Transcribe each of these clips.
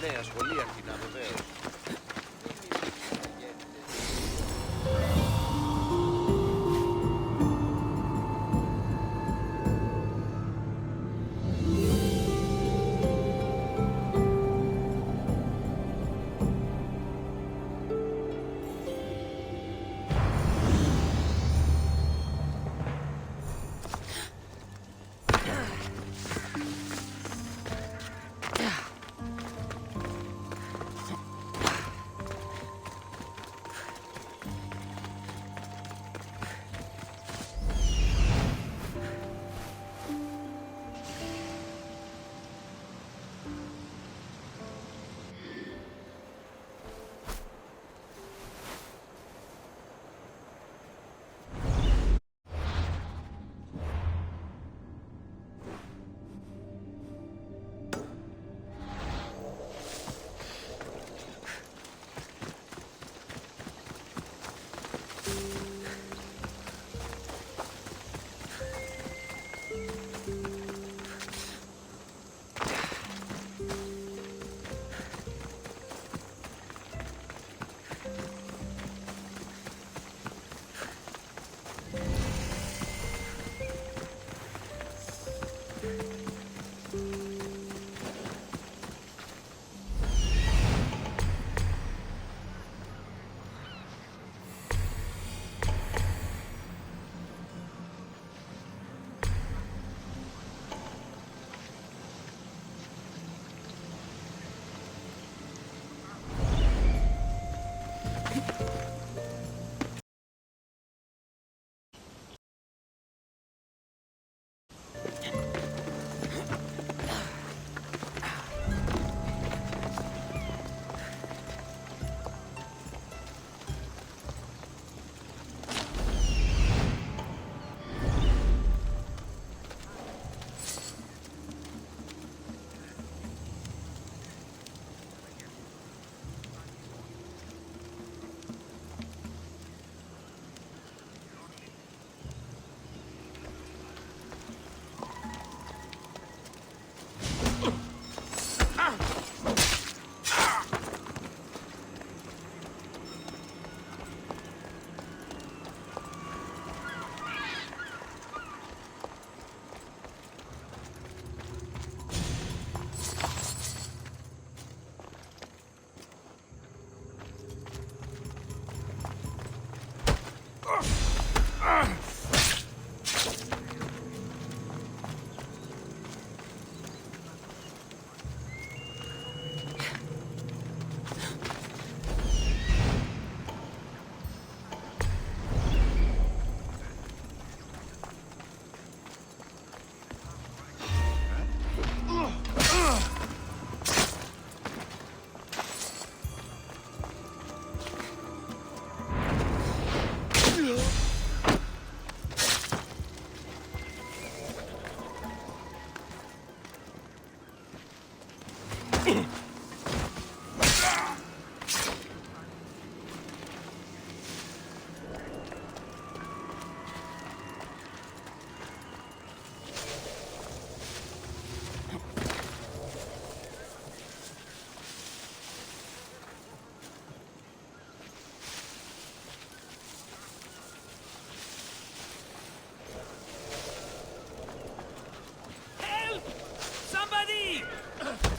νέα σχολεία κοινά βεβαίως.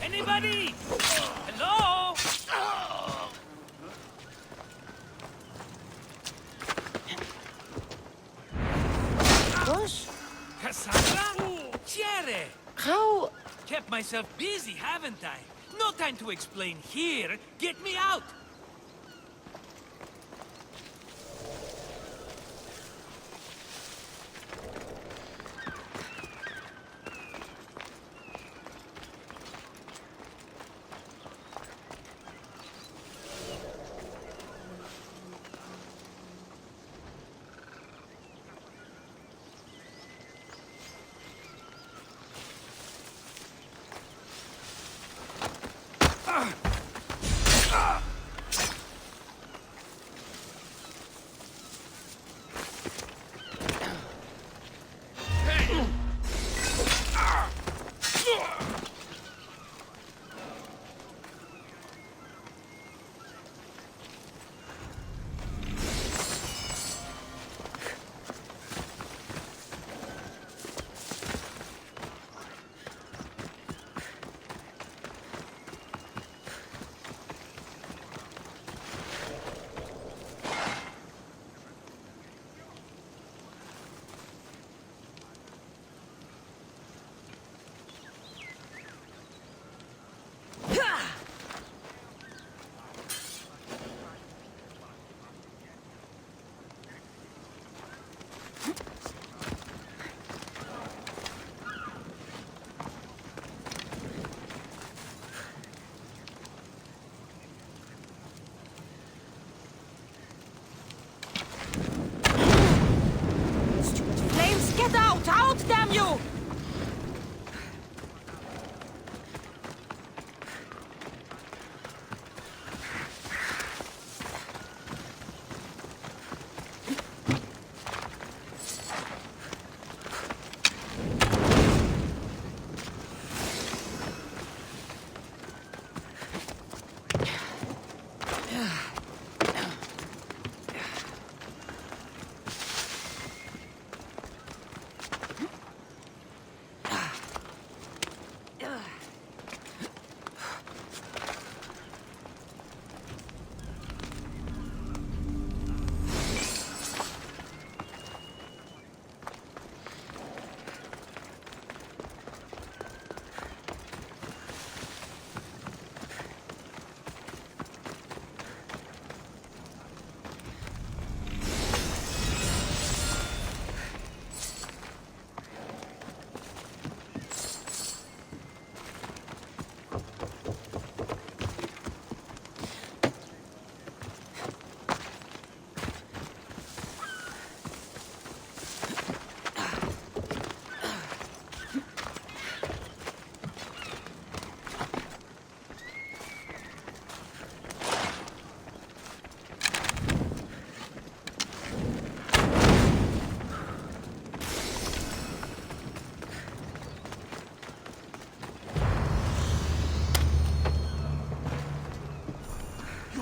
Anybody? Hello? Markos? Cassandra? Chere! How... Kept myself busy, haven't I? No time to explain here. Get me out!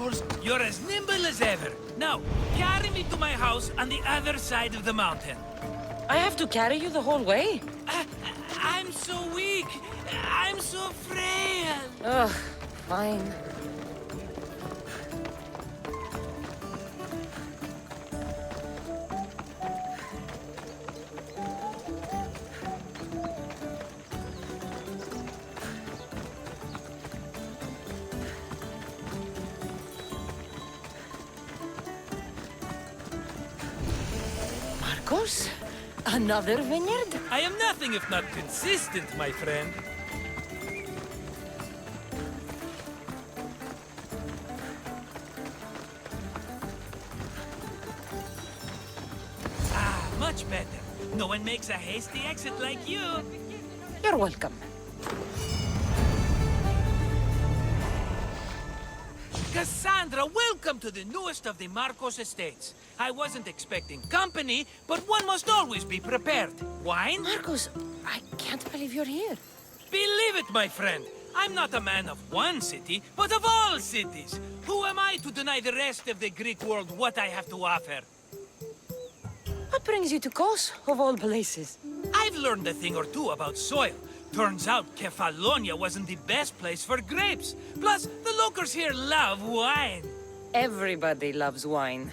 Markos, you're as nimble as ever. Now, carry me to my house on the other side of the mountain. I have to carry you the whole way? I'm so weak. I'm so frail. Ugh, fine. Markos? Another vineyard? I am nothing if not consistent, my friend. Ah, much better. No one makes a hasty exit like you. You're welcome. Cassandra, welcome to the newest of the Markos estates. I wasn't expecting company, but one must always be prepared. Wine? Markos, I can't believe you're here. Believe it, my friend. I'm not a man of one city, but of all cities. Who am I to deny the rest of the Greek world what I have to offer? What brings you to Kos, of all places? I've learned a thing or two about soil. Turns out Kefalonia wasn't the best place for grapes. Plus, the locals here love wine. Everybody loves wine.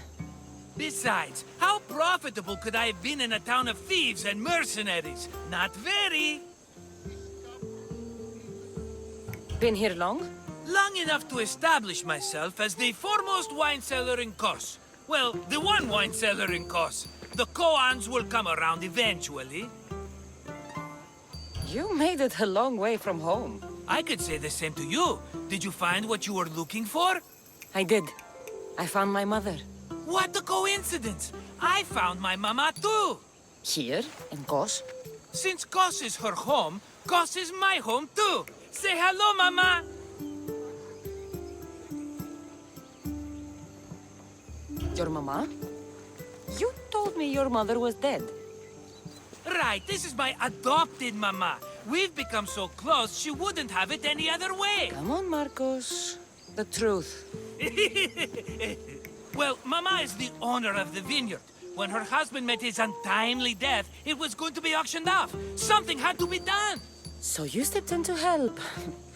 Besides, how profitable could I have been in a town of thieves and mercenaries? Not very. Been here long? Long enough to establish myself as the foremost wine seller in Kos. Well, the one wine seller in Kos. The koans will come around eventually. You made it a long way from home. I could say the same to you. Did you find what you were looking for? I did. I found my mother. What a coincidence! I found my mama too! Here, in Kos? Since Kos is her home, Kos is my home too! Say hello, mama! Your mama? You told me your mother was dead. Right, this is my adopted mama. We've become so close, she wouldn't have it any other way. Come on, Markos. The truth. Well, mama is the owner of the vineyard. When her husband met his untimely death, it was going to be auctioned off. Something had to be done. So you stepped in to help.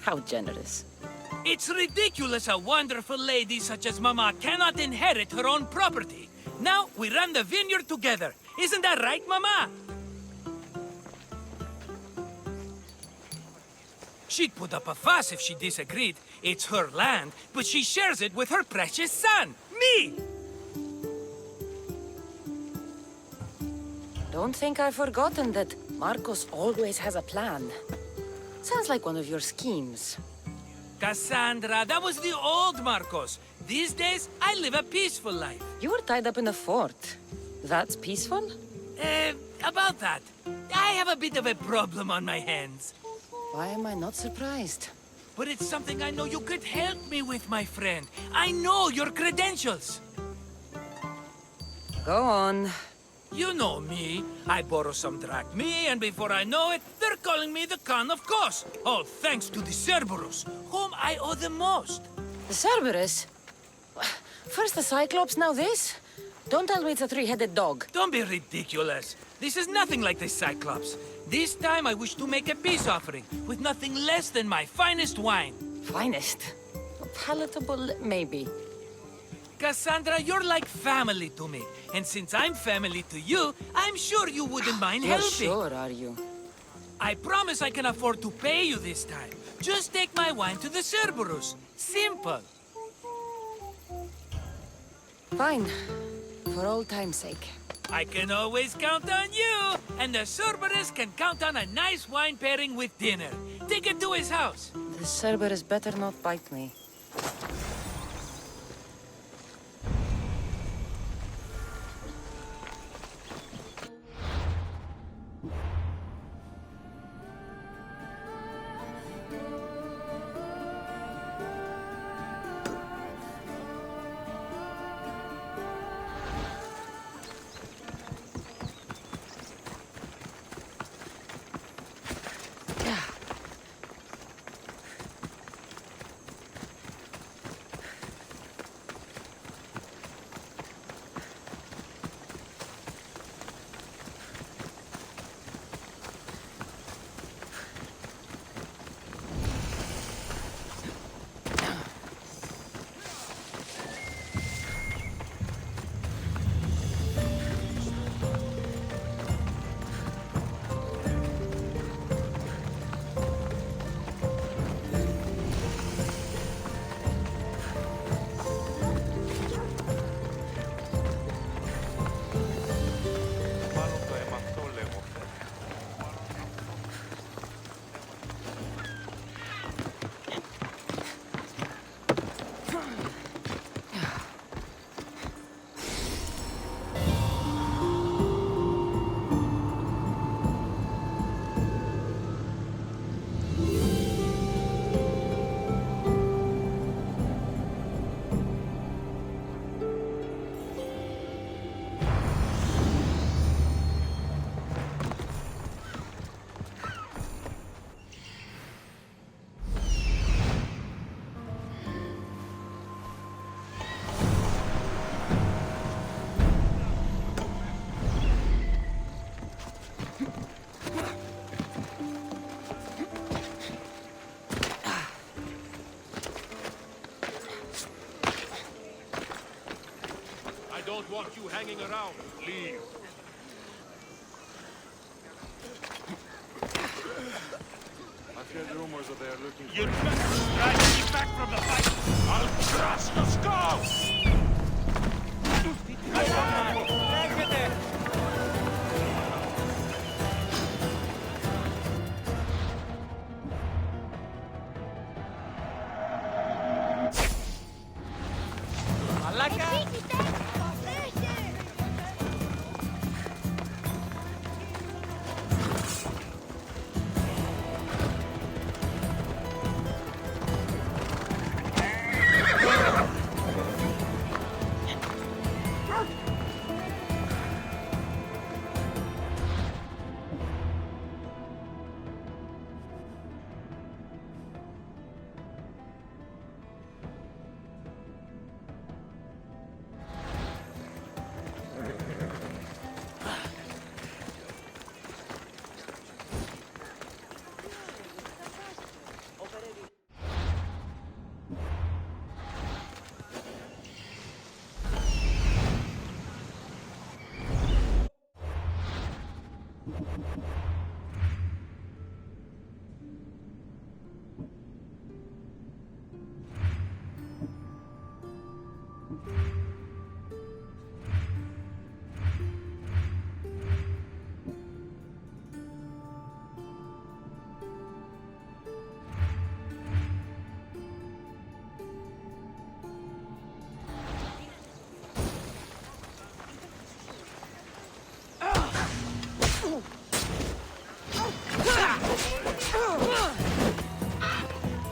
How generous. It's ridiculous a wonderful lady such as mama cannot inherit her own property. Now we run the vineyard together. Isn't that right, mama? She'd put up a fuss if she disagreed. It's her land, but she shares it with her precious son, me! Don't think I've forgotten that Markos always has a plan. Sounds like one of your schemes. Cassandra, that was the old Markos. These days, I live a peaceful life. You were tied up in a fort. That's peaceful? About that. I have a bit of a problem on my hands. Why am I not surprised? But it's something I know you could help me with, my friend. I know your credentials. Go on. You know me. I borrow some drachmae, and before I know it, they're calling me the Khan of Kos. All thanks to the Cerberus, whom I owe the most. The Cerberus? First the Cyclops, now this? Don't tell me it's a three-headed dog. Don't be ridiculous. This is nothing like the Cyclops. This time I wish to make a peace offering, with nothing less than my finest wine. Finest? Palatable, maybe. Cassandra, you're like family to me. And since I'm family to you, I'm sure you wouldn't mind You're helping. sure, are you? I promise I can afford to pay you this time. Just take my wine to the Cerberus. Simple. Fine. For old time's sake. I can always count on you. And the Cerberus can count on a nice wine pairing with dinner. Take it to his house. The Cerberus better not bite me. want you hanging around. Leave. I've heard rumors that they are looking You'd for... better drag me back from the fight! I'll crush your skull!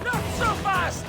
Not so fast!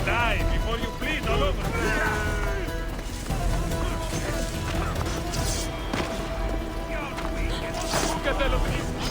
Die before you bleed all over. Σκατέλο πνίγμα.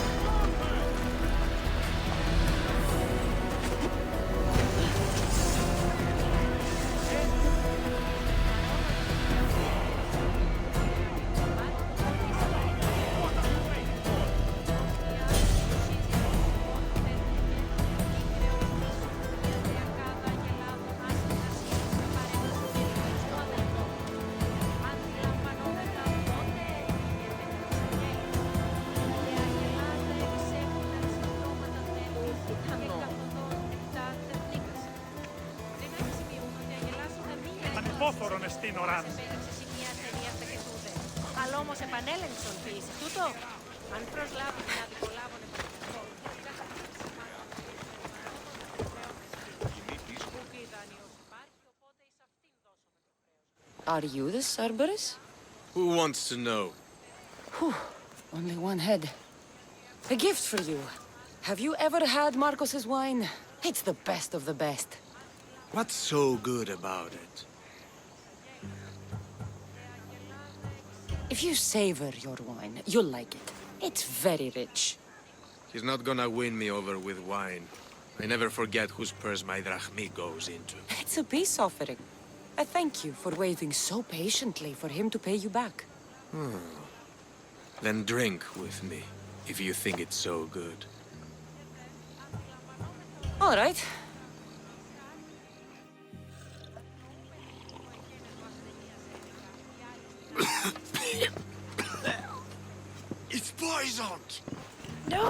Ανυπόφορον εστίν οράν. Αλλά όμως επανέλεγξον ποιήση τούτο. Αν προσλάβουν να δικολάβουν Are you the Cerberus? Who wants to know? Whew, only one head. A gift for you. Have you ever had Markos's wine? It's the best of the best. What's so good about it? If you savor your wine, you'll like it. It's very rich. He's not gonna win me over with wine. I never forget whose purse my drachmi goes into. It's a peace offering. I thank you for waiting so patiently for him to pay you back. Then drink with me, if you think it's so good. All right. It's poisoned! No,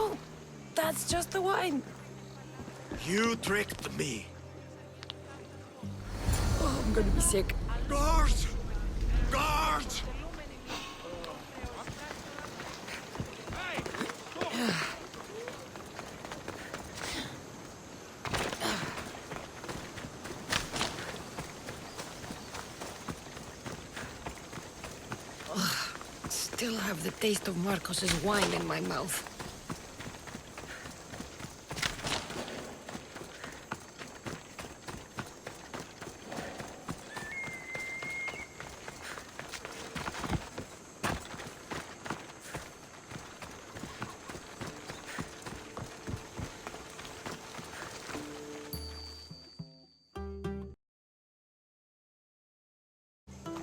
that's just the wine. You tricked me. Oh, I'm gonna be sick. Guards! Guards! Still have the taste of Markos's wine in my mouth.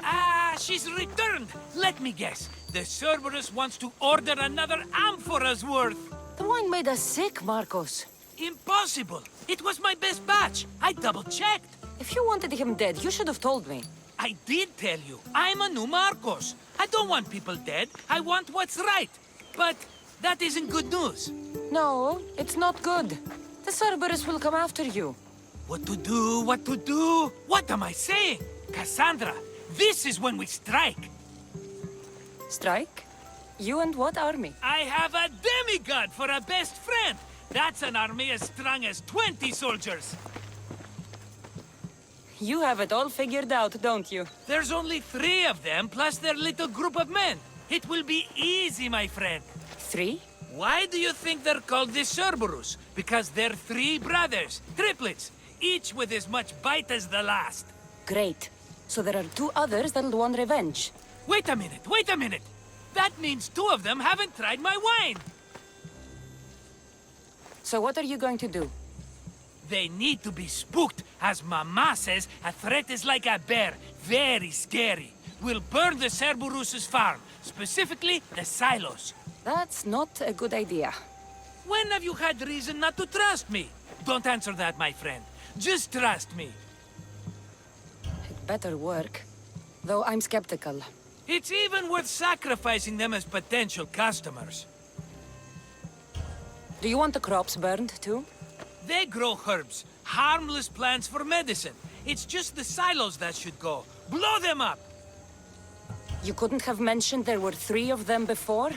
Ah, she's returned! Let me guess. The Cerberus wants to order another amphora's worth. The wine made us sick, Markos. Impossible! It was my best batch. I double-checked. If you wanted him dead, you should have told me. I did tell you. I'm a new Markos. I don't want people dead. I want what's right. But that isn't good news. No, it's not good. The Cerberus will come after you. What to do? What to do? What am I saying? Cassandra, this is when we strike. Strike? You and what army? I have a demigod for a best friend. That's an army as strong as 20 soldiers. You have it all figured out, don't you? There's only 3 of them, plus their little group of men. It will be easy, my friend. 3? Why do you think they're called the Cerberus? Because they're 3 brothers, triplets, each with as much bite as the last. Great. So there are 2 others that'll want revenge. Wait a minute, wait a minute! That means 2 of them haven't tried my wine! So what are you going to do? They need to be spooked. As Mama says, a threat is like a bear. Very scary. We'll burn the Cerberus's farm, specifically the silos. That's not a good idea. When have you had reason not to trust me? Don't answer that, my friend. Just trust me. It better work. Though I'm skeptical. It's even worth sacrificing them as potential customers. Do you want the crops burned, too? They grow herbs, harmless plants for medicine. It's just the silos that should go. Blow them up! You couldn't have mentioned there were 3 of them before?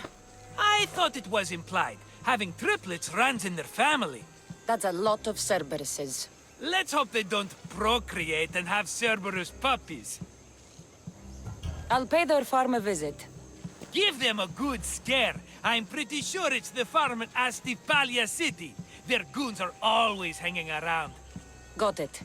I thought it was implied. Having triplets runs in their family. That's a lot of Cerberuses. Let's hope they don't procreate and have Cerberus puppies. I'll pay their farm a visit. Give them a good scare. I'm pretty sure it's the farm at Astipalia City. Their goons are always hanging around. Got it.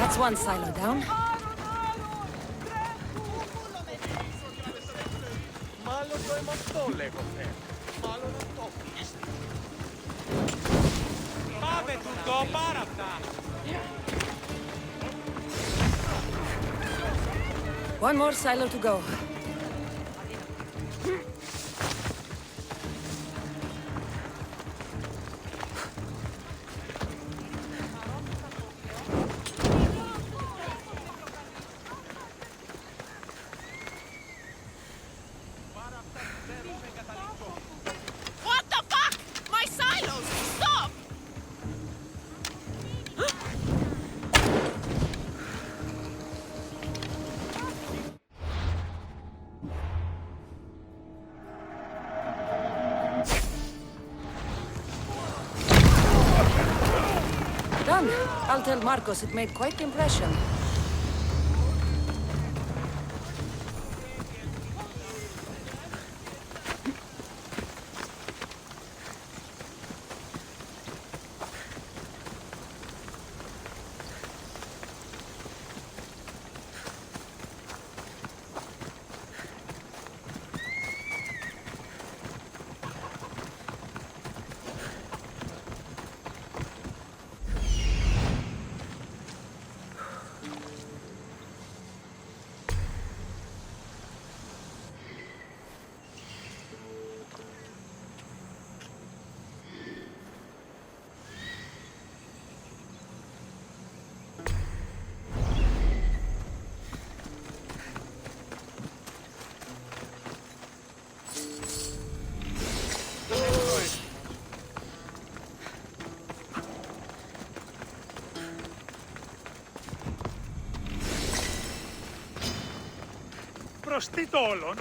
That's one silo down. Μάλλον το αίμα λέγονται. Μάλλον αυτό. Πάμε τούτο, πάρα αυτά. One more silo to go. What the fuck? My silos! Stop! Done. I'll tell Markos it made quite the impression. σωστή το όλον.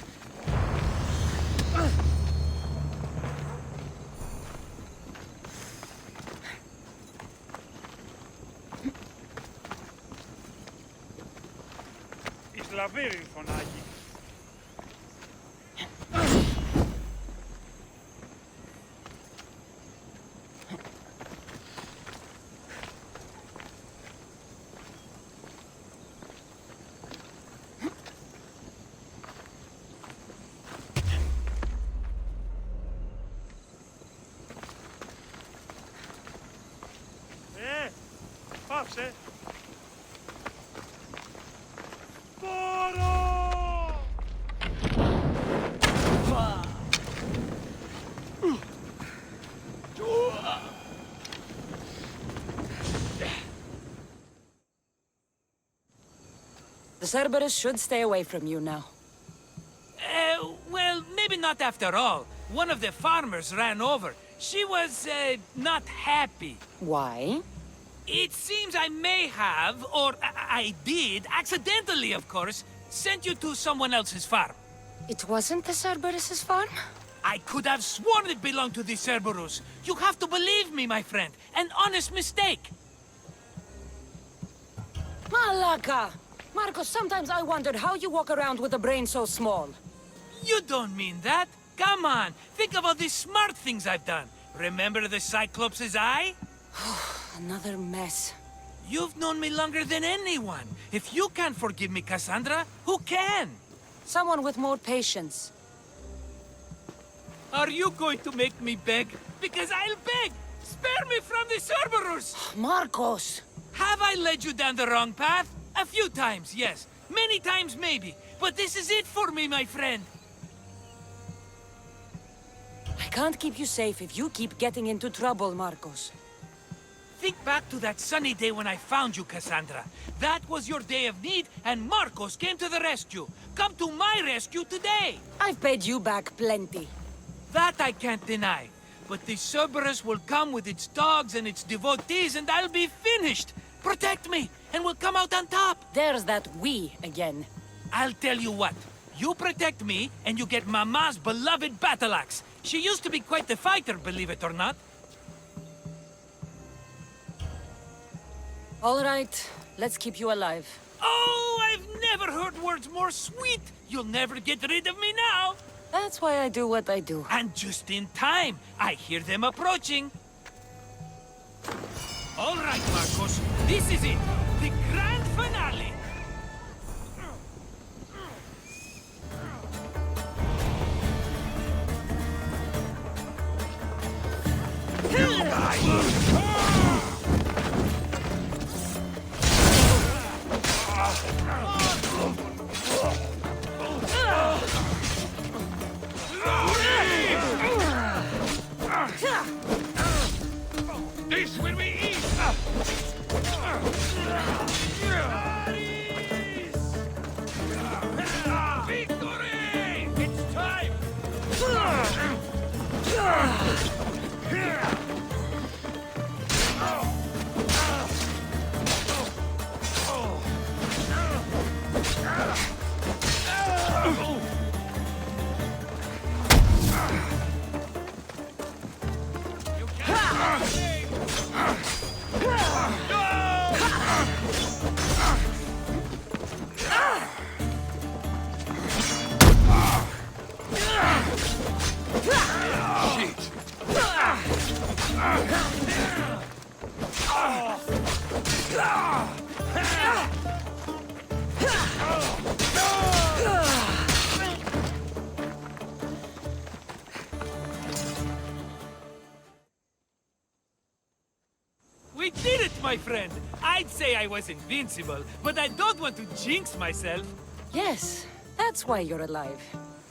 Εις λαβύρινθον, Άγιοι. Πάψε. Μπορώ! The Cerberus should stay away from you now. Well, maybe not after all. One of the farmers ran over. She was, not happy. Why? It seems I may have, or I did, accidentally of course, sent you to someone else's farm. It wasn't the Cerberus's farm? I could have sworn it belonged to the Cerberus. You have to believe me, my friend. An honest mistake. Malaka! Markos, sometimes I wondered how you walk around with a brain so small. You don't mean that. Come on, think of all the smart things I've done. Remember the Cyclops' eye? Another mess. You've known me longer than anyone. If you can't forgive me, Cassandra, who can? Someone with more patience. Are you going to make me beg? Because I'll beg! Spare me from the Cerberus! Markos! Have I led you down the wrong path? A few times, yes. Many times, maybe. But this is it for me, my friend. I can't keep you safe if you keep getting into trouble, Markos. Think back to that sunny day when I found you, Cassandra. That was your day of need, and Markos came to the rescue. Come to my rescue today! I've paid you back plenty. That I can't deny. But the Cerberus will come with its dogs and its devotees, and I'll be finished! Protect me, and we'll come out on top! There's that we again. I'll tell you what. You protect me, and you get Mama's beloved battle axe. She used to be quite the fighter, believe it or not. All right, let's keep you alive. Oh, I've never heard words more sweet! You'll never get rid of me now! That's why I do what I do. And just in time, I hear them approaching. All right, Markos, this is it. The grand finale. This will be easy! Victory! It's time! We did it, my friend! I'd say I was invincible, but I don't want to jinx myself. Yes, that's why you're alive.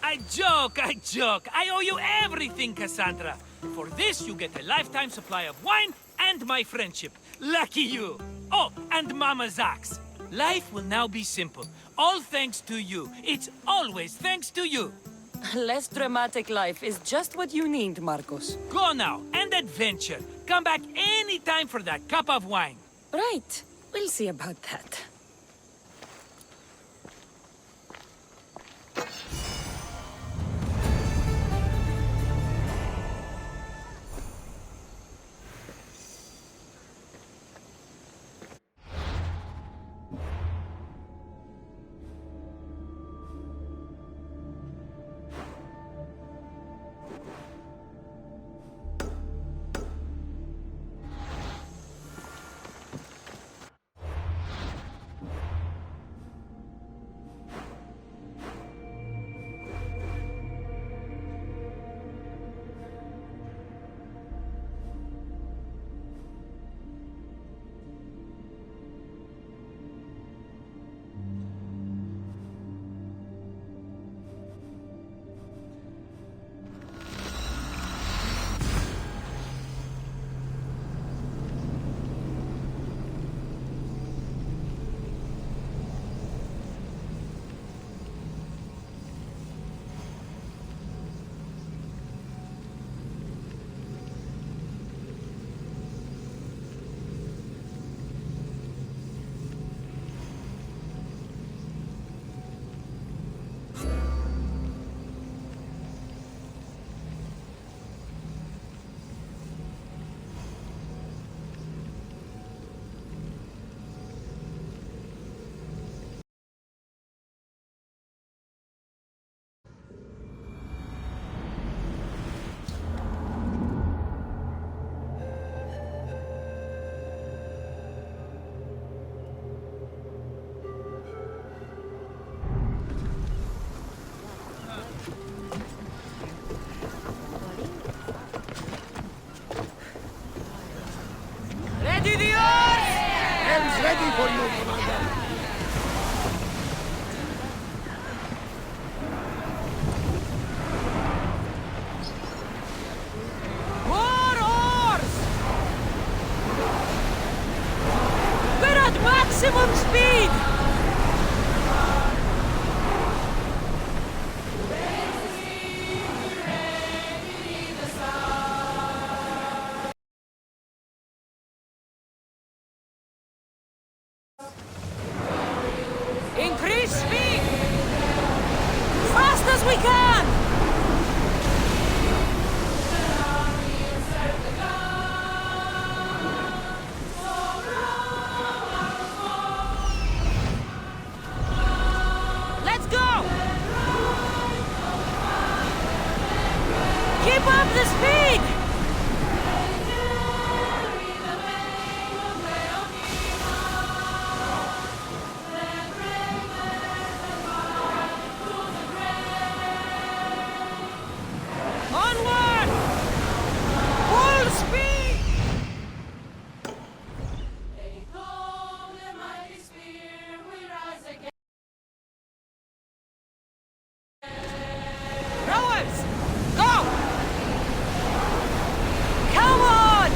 I joke, I joke. I owe you everything, Cassandra. For this, you get a lifetime supply of wine and my friendship. Lucky you. Oh, and Mama's axe. Life will now be simple. All thanks to you. It's always thanks to you. A less dramatic life is just what you need, Markos. Go now, and adventure. Come back any time for that cup of wine. Right. We'll see about that. for you, Commander. More oars! We're at maximum speed! Increase speed! Fast as we can! Let's go! Keep up the speed! Onward! Full speed! Rowers! Go! Come on!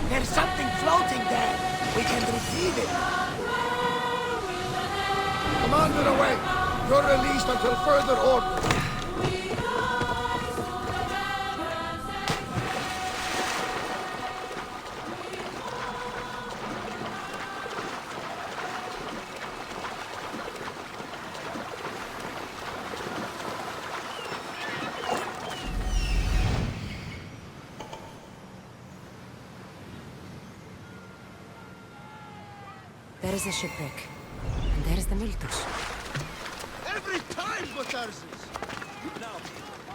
There's something floating there. We can receive it. Commander, away. You're released until further orders. There is a shipwreck. And there is the Miltos. Every time, Botarsis! Now,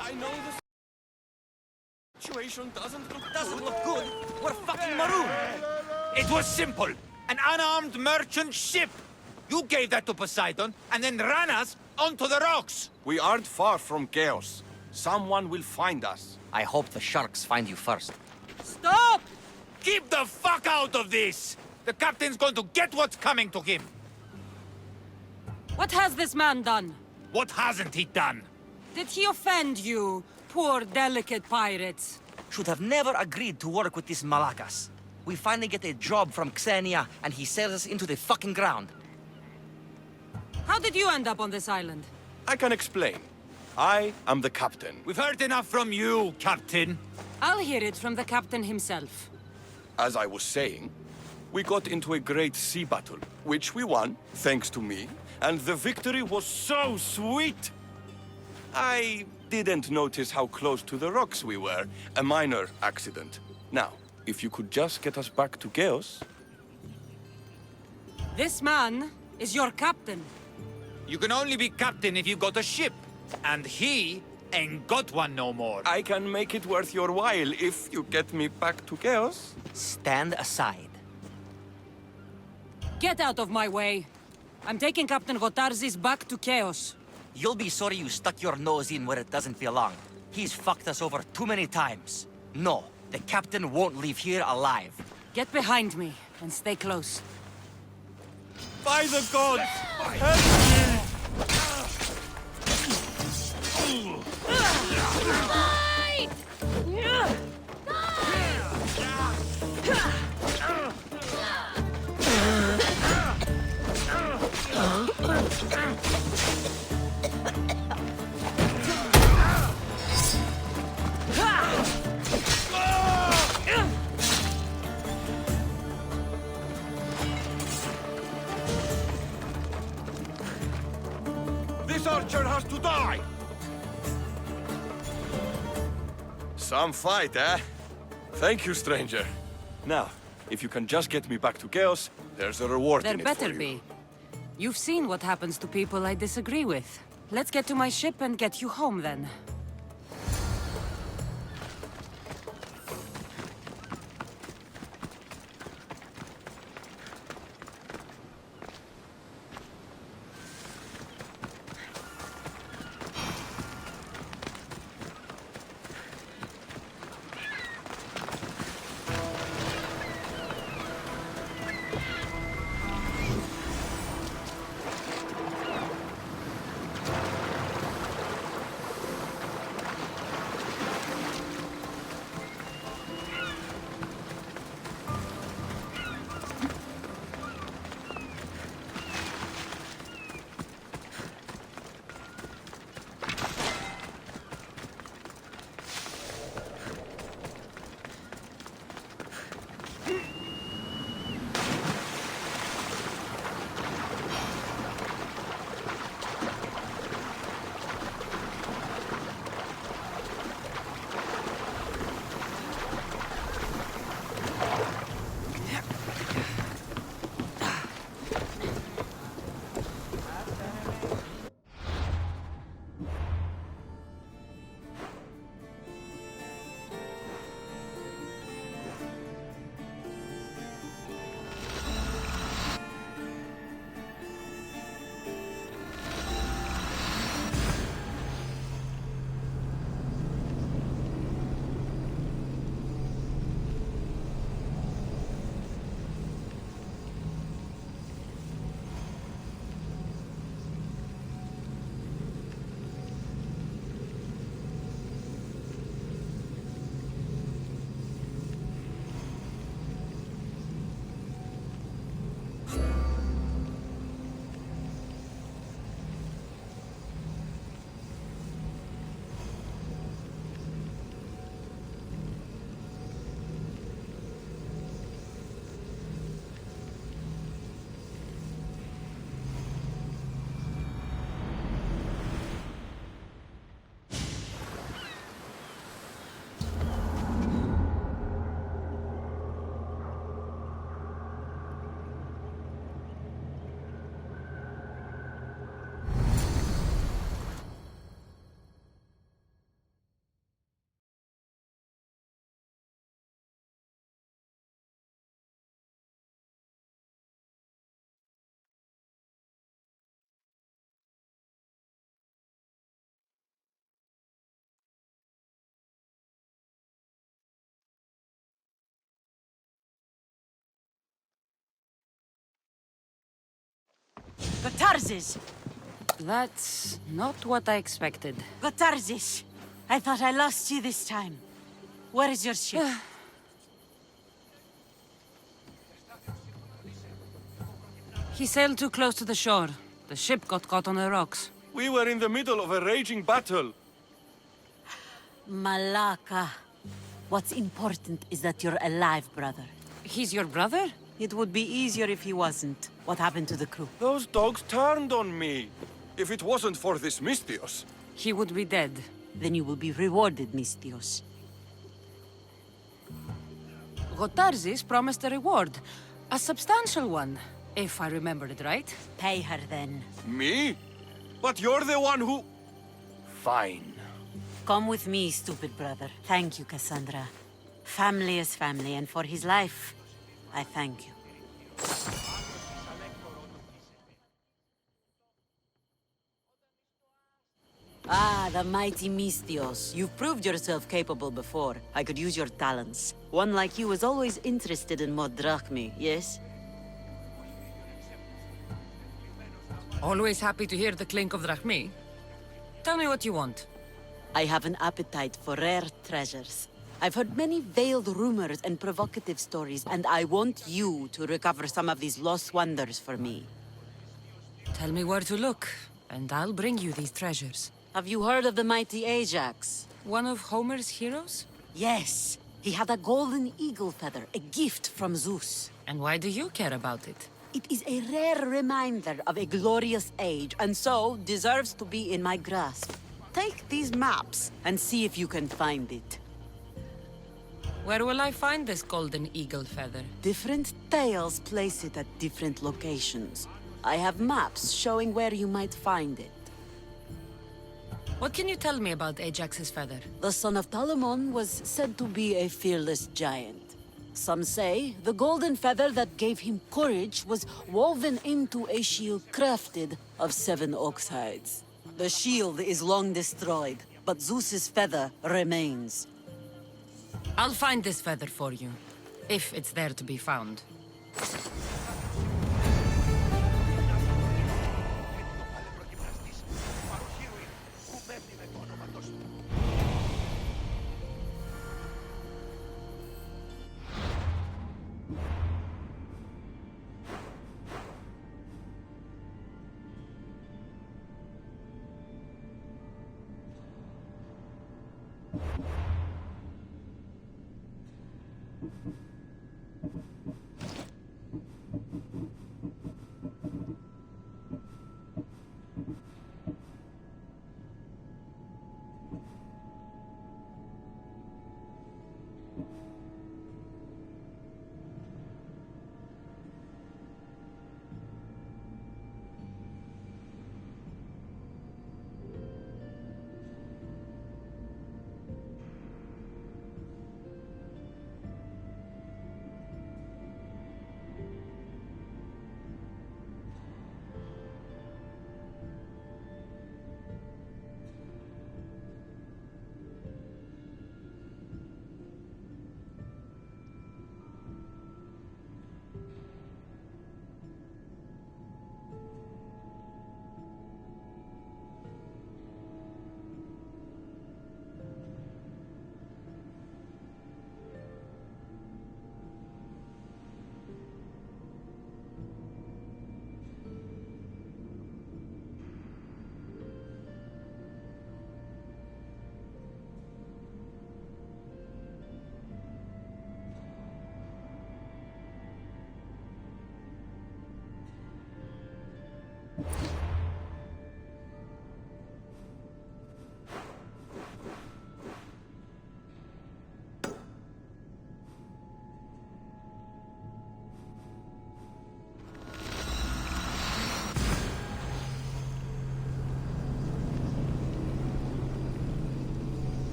I know the situation doesn't look good. We're fucking marooned. It was simple. An unarmed merchant ship. You gave that to Poseidon, and then ran us onto the rocks. We aren't far from chaos. Someone will find us. I hope the sharks find you first. Stop! Keep the fuck out of this! The captain's going to get what's coming to him. What has this man done? What hasn't he done? Did he offend you, poor delicate pirates? Should have never agreed to work with this Malakas. We finally get a job from Xenia, and he sails us into the fucking ground. How did you end up on this island? I can explain. I am the captain. We've heard enough from you, Captain. I'll hear it from the captain himself. As I was saying, we got into a great sea battle, which we won, thanks to me, and the victory was so sweet! I didn't notice how close to the rocks we were. A minor accident. Now, if you could just get us back to Chaos... This man is your captain. You can only be captain if you got a ship. And he ain't got one no more. I can make it worth your while if you get me back to Chaos. Stand aside. Get out of my way. I'm taking Captain Gotarzis back to Chaos. You'll be sorry you stuck your nose in where it doesn't belong. He's fucked us over too many times. No, the captain won't leave here alive. Get behind me and stay close. By the gods! Fight! This archer has to die! Some fight, eh? Thank you, stranger. Now, if you can just get me back to Chaos, there's a reward There in it better for you. be. You've seen what happens to people I disagree with. Let's get to my ship and get you home, then. Gotarzes! That's not what I expected. Gotarzes! I thought I lost you this time. Where is your ship? He sailed too close to the shore. The ship got caught on the rocks. We were in the middle of a raging battle. Malaka. What's important is that you're alive, brother. He's your brother? It would be easier if he wasn't. What happened to the crew? Those dogs turned on me. If it wasn't for this Mystios. He would be dead. Then you will be rewarded, Mystios. Gotarzes promised a reward. A substantial one, if I remember it right. Pay her then. Me? But you're the one who... Fine. Come with me, stupid brother. Thank you, Cassandra. Family is family, and for his life, I thank you. Ah, the mighty Mystios. You've proved yourself capable before. I could use your talents. One like you is always interested in more drachmi, yes? Always happy to hear the clink of drachmi. Tell me what you want. I have an appetite for rare treasures. I've heard many veiled rumors and provocative stories, and I want you to recover some of these lost wonders for me. Tell me where to look, and I'll bring you these treasures. Have you heard of the mighty Ajax? One of Homer's heroes? Yes. He had a golden eagle feather, a gift from Zeus. And why do you care about it? It is a rare reminder of a glorious age, and so deserves to be in my grasp. Take these maps and see if you can find it. Where will I find this golden eagle feather? Different tales place it at different locations. I have maps showing where you might find it. What can you tell me about Ajax's feather? The son of Telamon was said to be a fearless giant. Some say the golden feather that gave him courage was woven into a shield crafted of 7 ox hides. The shield is long destroyed, but Zeus's feather remains. I'll find this feather for you, if it's there to be found.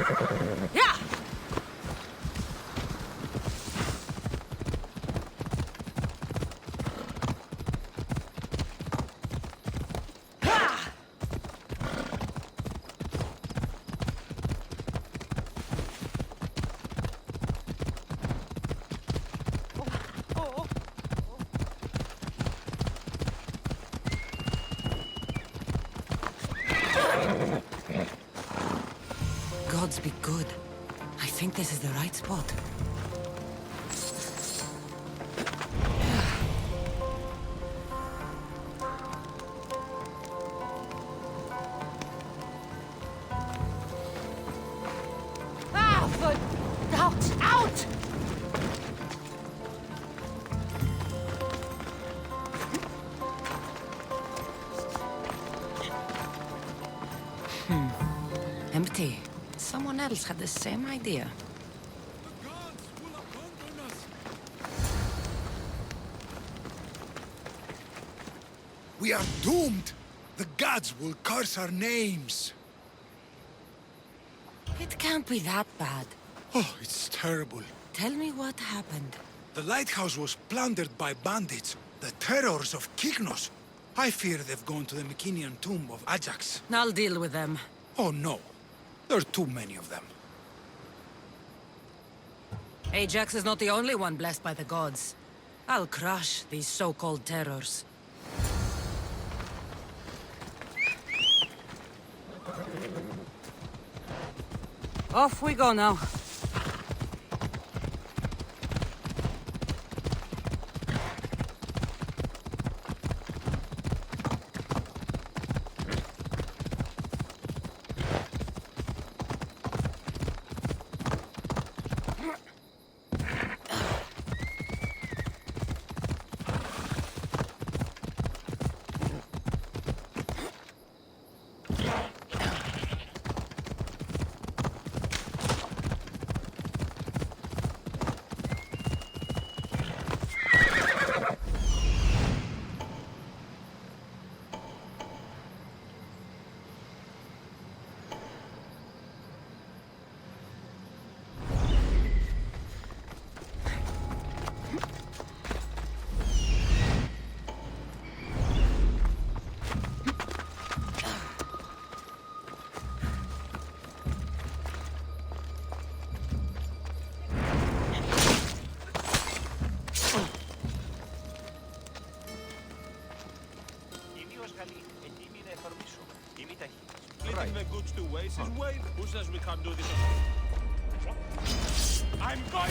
Yeah! Gods be good. I think this is the right spot. Ah, for... Out! Out! Empty. Someone else had the same idea. We are doomed! The gods will curse our names! It can't be that bad. Oh, it's terrible. Tell me what happened. The lighthouse was plundered by bandits, the terrors of Kyknos. I fear they've gone to the Mycenaean tomb of Ajax. I'll deal with them. Oh no, there are too many of them. Ajax is not the only one blessed by the gods. I'll crush these so-called terrors. Off we go now. Splitting the goods two ways is way. Who says we can't do this? I'm going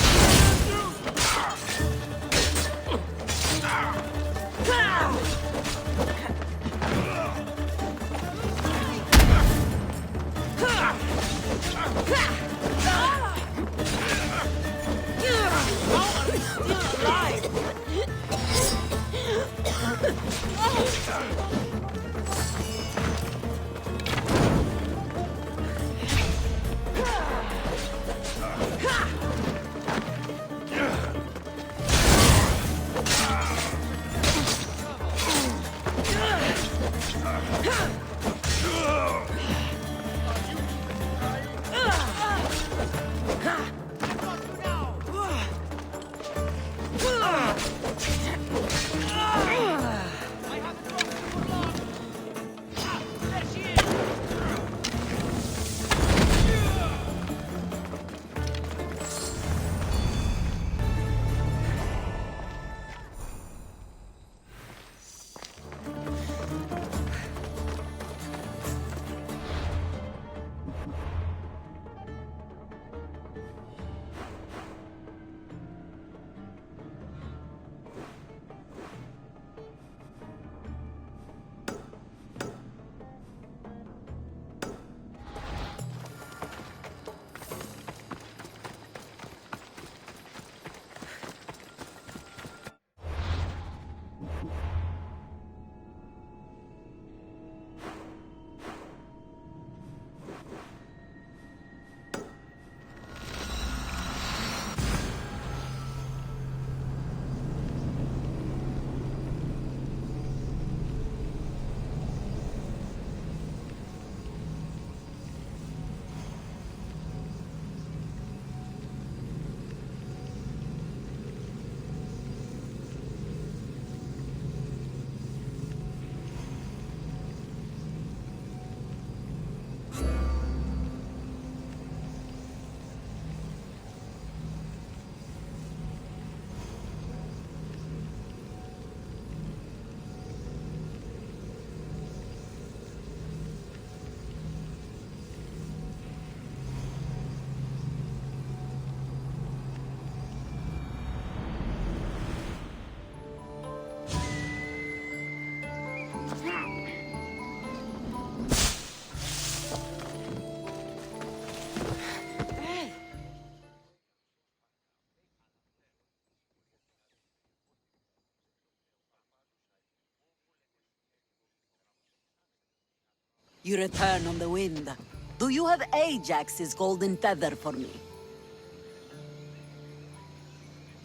You return on the wind. Do you have Ajax's golden feather for me?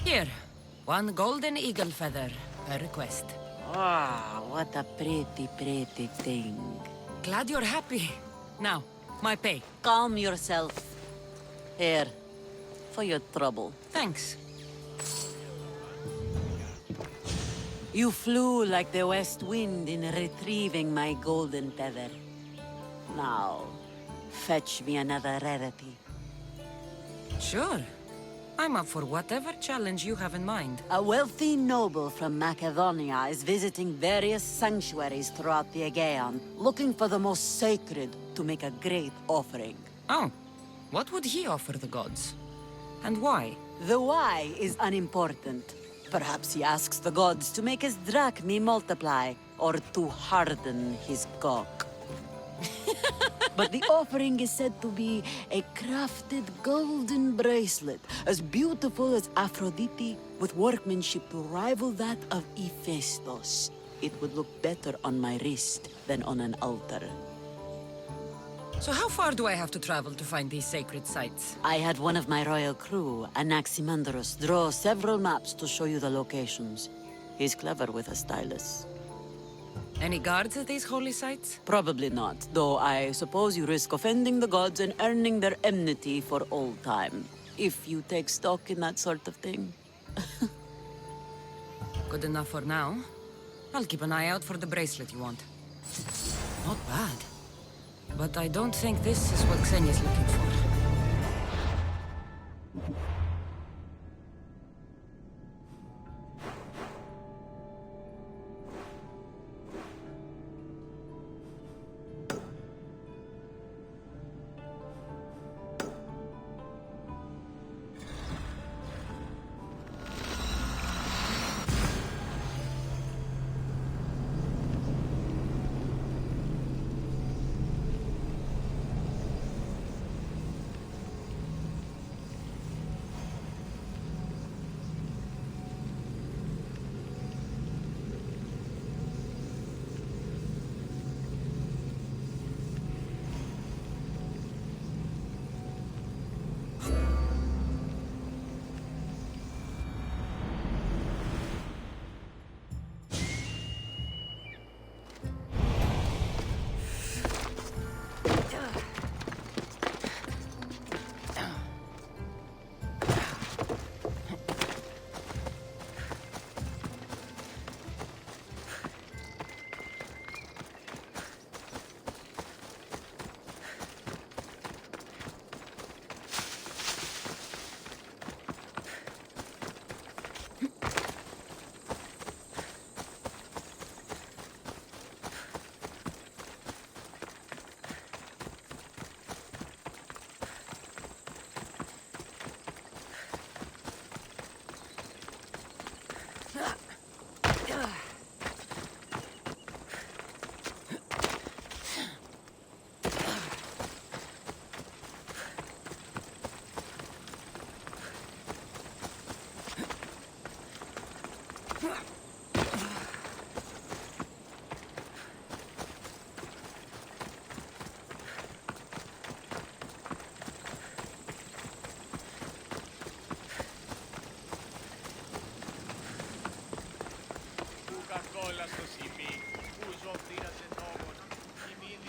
Here, one golden eagle feather, per request. Ah, what a pretty, pretty thing. Glad you're happy. Now, my pay. Calm yourself. Here, for your trouble. Thanks. You flew like the west wind in retrieving my golden feather. Now, fetch me another rarity. Sure. I'm up for whatever challenge you have in mind. A wealthy noble from Macedonia is visiting various sanctuaries throughout the Aegean, looking for the most sacred to make a great offering. Oh, what would he offer the gods? And why? The why is unimportant. Perhaps he asks the gods to make his drachmi multiply, or to harden his cock. But the offering is said to be a crafted golden bracelet, as beautiful as Aphrodite, with workmanship to rival that of Hephaestus. It would look better on my wrist than on an altar. So how far do I have to travel to find these sacred sites? I had one of my royal crew, Anaximandros, draw several maps to show you the locations. He's clever with a stylus. Any guards at these holy sites? Probably not, though I suppose you risk offending the gods and earning their enmity for all time. If you take stock in that sort of thing. Good enough for now. I'll keep an eye out for the bracelet you want. Not bad. But I don't think this is what Xenia's looking for.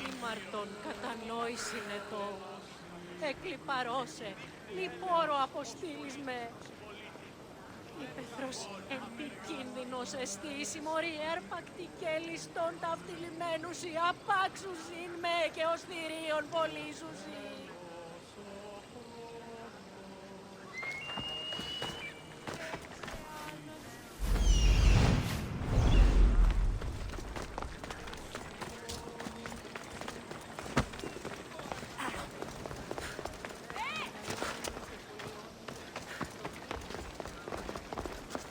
Ήμαρτον κατανόησινε τόμος. Εκλιπαρώσε, λιπόρο αποστήλεις με. Υπεθρός επικίνδυνος εστί η συμμορή έρπακτη και ληστών ταυτιλημένους οι απάξουσιν με και ως θηρίων πολύσουσιν.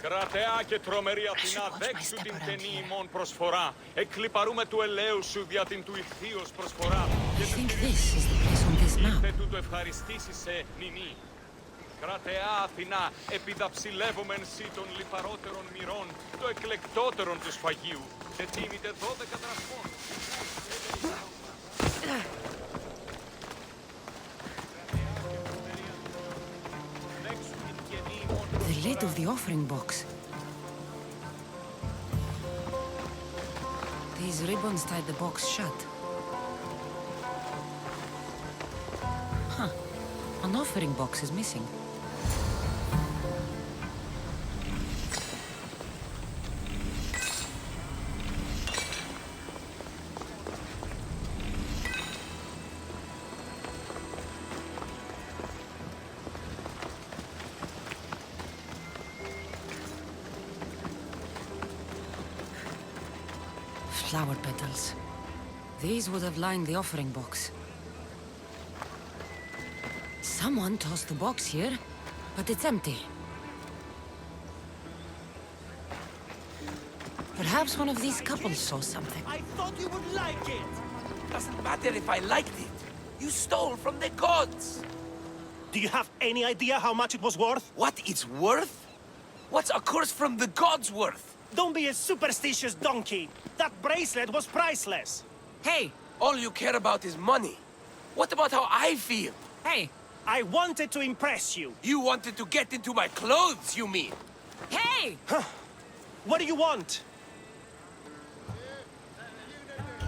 Κρατεά και τρομερή Αθηνά, δέξου την ταινή ημών προσφορά. Εκλιπαρούμε του ελαίου σου δια την του ηχθείος προσφορά. Και ήρθε τούτο ευχαριστήσει σε νηνή. Κρατεά Αθηνά, επιδαψιλεύομεν σύ των λιπαρότερων μοιρών, το εκλεκτότερον του σφαγίου. Και τίμητε 12 δραχμών. weight of the offering box. These ribbons tied the box shut. Huh. An offering box is missing. Flower petals. These would have lined the offering box. Someone tossed the box here, but it's empty. Perhaps one of these couples saw something. I thought you would like it! Doesn't matter if I liked it. You stole from the gods! Do you have any idea how much it was worth? What it's worth? What's a curse from the gods worth? Don't be a superstitious donkey! That bracelet was priceless! Hey! All you care about is money. What about how I feel? Hey! I wanted to impress you! You wanted to get into my clothes, you mean? Hey! What do you want?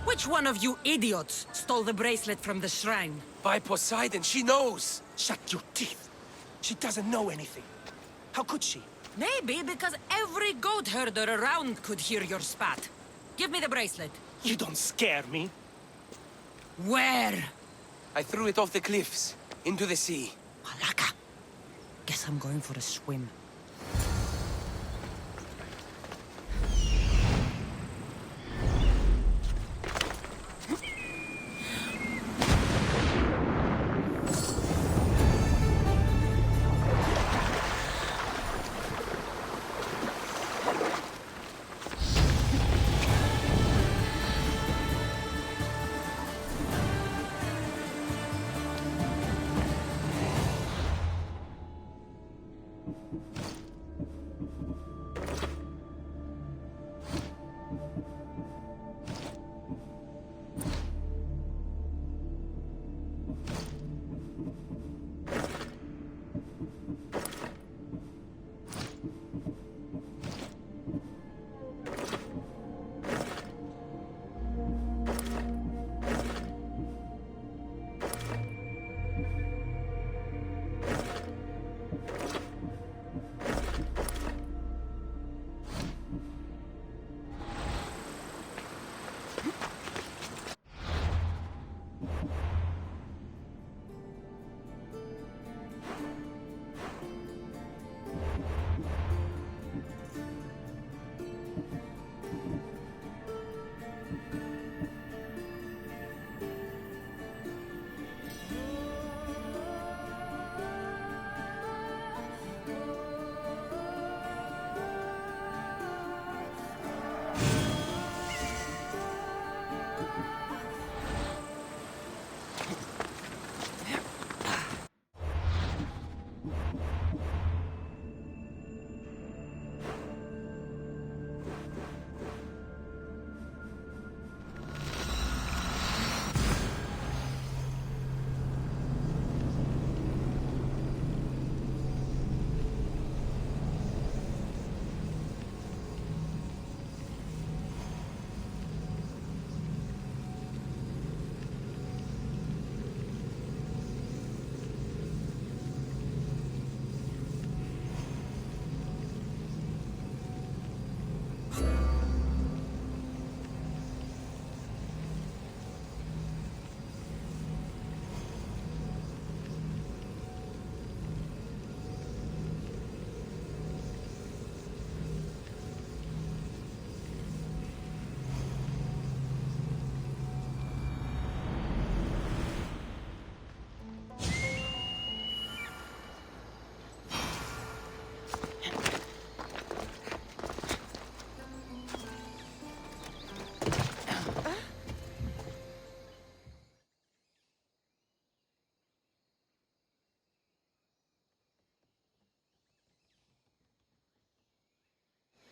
Which one of you idiots stole the bracelet from the shrine? By Poseidon, she knows! Shut your teeth! She doesn't know anything. How could she? Maybe because every goat herder around could hear your spat. Give me the bracelet. You don't scare me. Where? I threw it off the cliffs, into the sea. Malaka. Guess I'm going for a swim.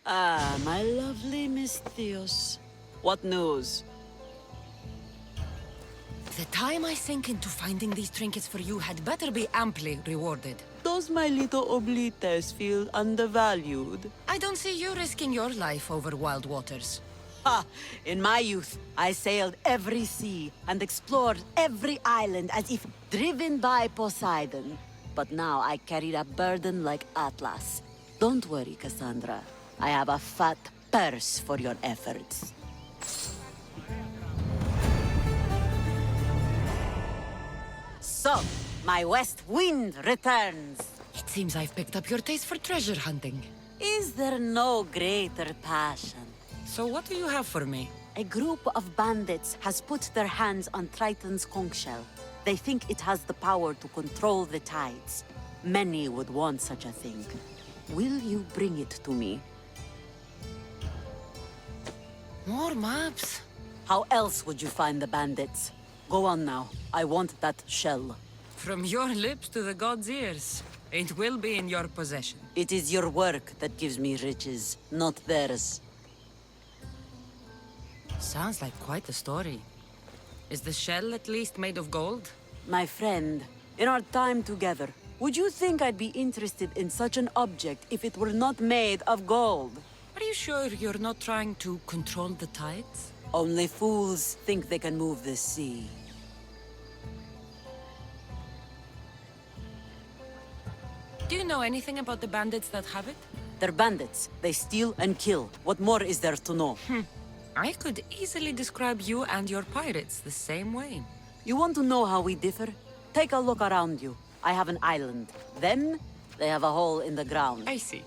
Ah, my lovely Miss Theos. What news? The time I sink into finding these trinkets for you had better be amply rewarded. Does my little oblites feel undervalued? I don't see you risking your life over wild waters. Ha! In my youth, I sailed every sea and explored every island as if driven by Poseidon. But now I carry a burden like Atlas. Don't worry, Cassandra. I have a fat purse for your efforts. So, my west wind returns. It seems I've picked up your taste for treasure hunting. Is there no greater passion? So what do you have for me? A group of bandits has put their hands on Triton's conch shell. They think it has the power to control the tides. Many would want such a thing. Will you bring it to me? More maps? How else would you find the bandits? Go on now. I want that shell. From your lips to the god's ears. It will be in your possession. It is your work that gives me riches, not theirs. Sounds like quite a story. Is the shell at least made of gold? My friend, in our time together, would you think I'd be interested in such an object if it were not made of gold? Are you sure you're not trying to control the tides? Only fools think they can move the sea. Do you know anything about the bandits that have it? They're bandits. They steal and kill. What more is there to know? I could easily describe you and your pirates the same way. You want to know how we differ? Take a look around you. I have an island. Them, they have a hole in the ground. I see.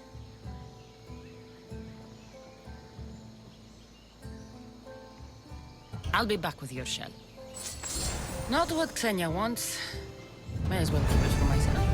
I'll be back with your shell. Not what Xenia wants. May as well keep it for myself.